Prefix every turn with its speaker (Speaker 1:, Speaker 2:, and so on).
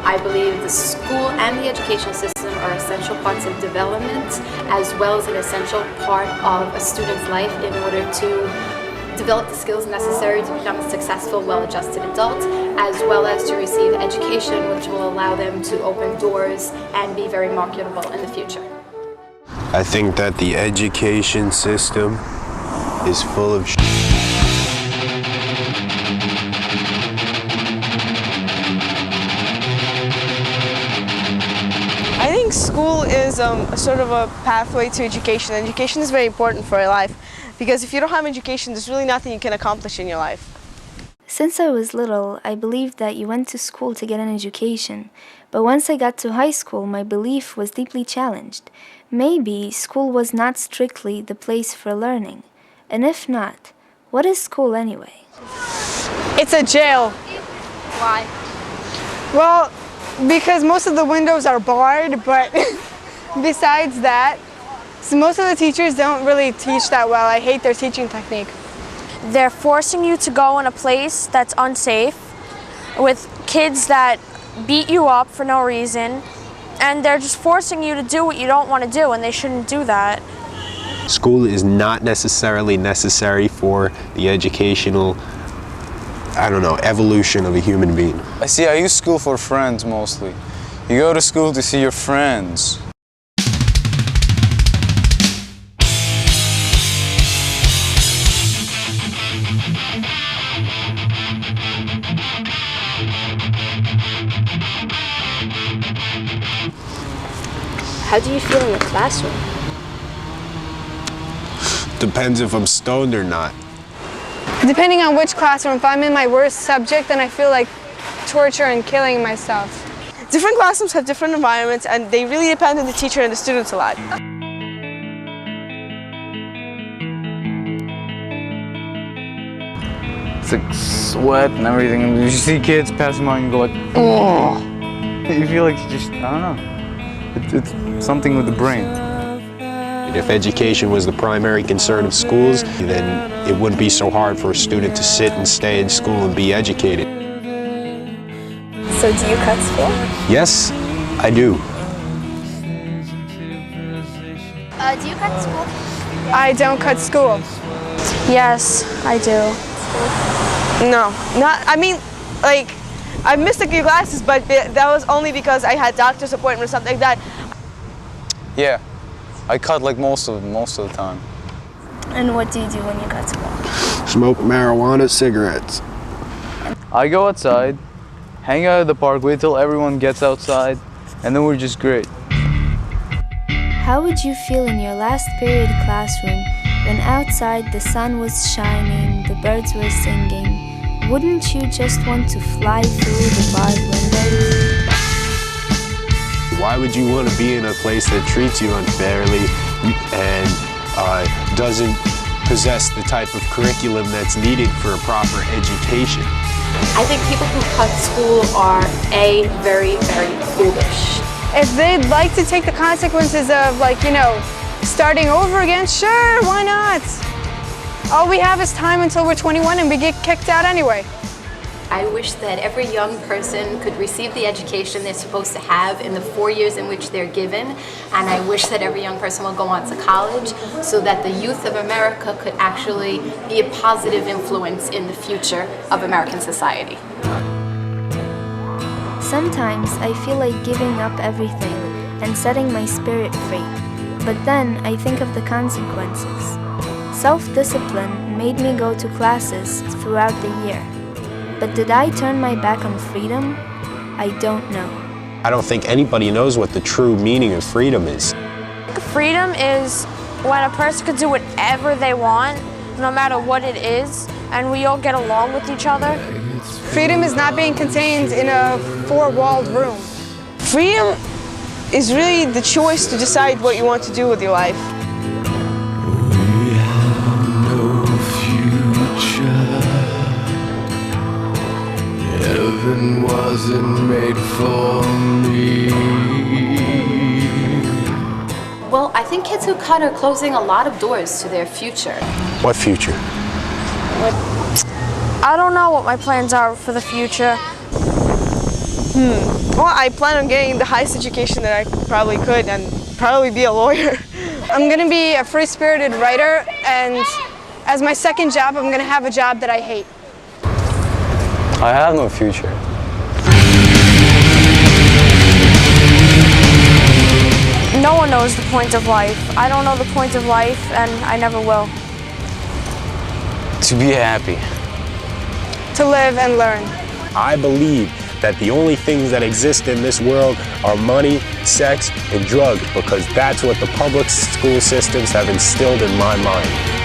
Speaker 1: I believe the school and the educational system are essential parts of development, as well as an essential part of a student's life in order to develop the skills necessary to become a successful, well-adjusted adult, as well as to receive education which will allow them to open doors and be very marketable in the future.
Speaker 2: I think that the education system is full of
Speaker 3: I think school is a sort of a pathway to education. Education is very important for your life because if you don't have education, there's really nothing you can accomplish in your life.
Speaker 4: Since I was little, I believed that you went to school to get an education. But once I got to high school, my belief was deeply challenged. Maybe school was not strictly the place for learning. And if not, what is school anyway?
Speaker 3: It's a jail.
Speaker 1: Why?
Speaker 3: Well, because most of the windows are barred, but besides that, so most of the teachers don't really teach that well. I hate their teaching technique.
Speaker 5: They're forcing you to go in a place that's unsafe with kids that beat you up for no reason, and they're just forcing you to do what you don't want to do, and they shouldn't do that.
Speaker 2: School is not necessarily necessary for the educational, evolution of a human being.
Speaker 6: I use school for friends mostly. You go to school to see your friends.
Speaker 4: How do you feel in the classroom?
Speaker 2: Depends if I'm stoned or not.
Speaker 3: Depending on which classroom, if I'm in my worst subject, then I feel like torture and killing myself. Different classrooms have different environments, and they really depend on the teacher and the students a lot.
Speaker 6: It's like sweat and everything. And you see kids passing by and you go like, oh! You feel like you just, I don't know. It's something with the brain.
Speaker 2: If education was the primary concern of schools, then it wouldn't be so hard for a student to sit and stay in school and be educated.
Speaker 4: So do you cut school?
Speaker 2: Yes, I do.
Speaker 4: Do you cut school?
Speaker 3: I don't cut school.
Speaker 5: Yes, I do.
Speaker 3: No, I missed a few classes, but that was only because I had doctor's appointment or something like that.
Speaker 6: Yeah, I cut like most of the time.
Speaker 4: And what do you do when you cut school?
Speaker 2: Smoke marijuana, cigarettes.
Speaker 6: I go outside, hang out at the park, wait till everyone gets outside, and then we're just great.
Speaker 4: How would you feel in your last period classroom when outside the sun was shining, the birds were singing? Wouldn't you just want to fly through the barred windows?
Speaker 2: Why would you want to be in a place that treats you unfairly and doesn't possess the type of curriculum that's needed for a proper education?
Speaker 1: I think people who cut school are very, very foolish.
Speaker 3: If they'd like to take the consequences of, starting over again, sure, why not? All we have is time until we're 21 and we get kicked out anyway.
Speaker 1: I wish that every young person could receive the education they're supposed to have in the 4 years in which they're given, and I wish that every young person will go on to college so that the youth of America could actually be a positive influence in the future of American society.
Speaker 4: Sometimes I feel like giving up everything and setting my spirit free, but then I think of the consequences. Self-discipline made me go to classes throughout the year. But did I turn my back on freedom? I don't know.
Speaker 2: I don't think anybody knows what the true meaning of freedom is.
Speaker 5: Freedom is when a person could do whatever they want, no matter what it is, and we all get along with each other.
Speaker 3: Freedom is not being contained in a four-walled room. Freedom is really the choice to decide what you want to do with your life.
Speaker 7: Heaven wasn't made for me.
Speaker 1: Well, I think kids who cut are closing a lot of doors to their future.
Speaker 2: What future?
Speaker 5: I don't know what my plans are for the future.
Speaker 3: Well, I plan on getting the highest education that I probably could and probably be a lawyer. I'm gonna be a free-spirited writer, and as my second job, I'm gonna have a job that I hate.
Speaker 6: I have no future.
Speaker 5: No one knows the point of life. I don't know the point of life, and I never will.
Speaker 6: To be happy.
Speaker 3: To live and learn.
Speaker 2: I believe that the only things that exist in this world are money, sex, and drugs, because that's what the public school systems have instilled in my mind.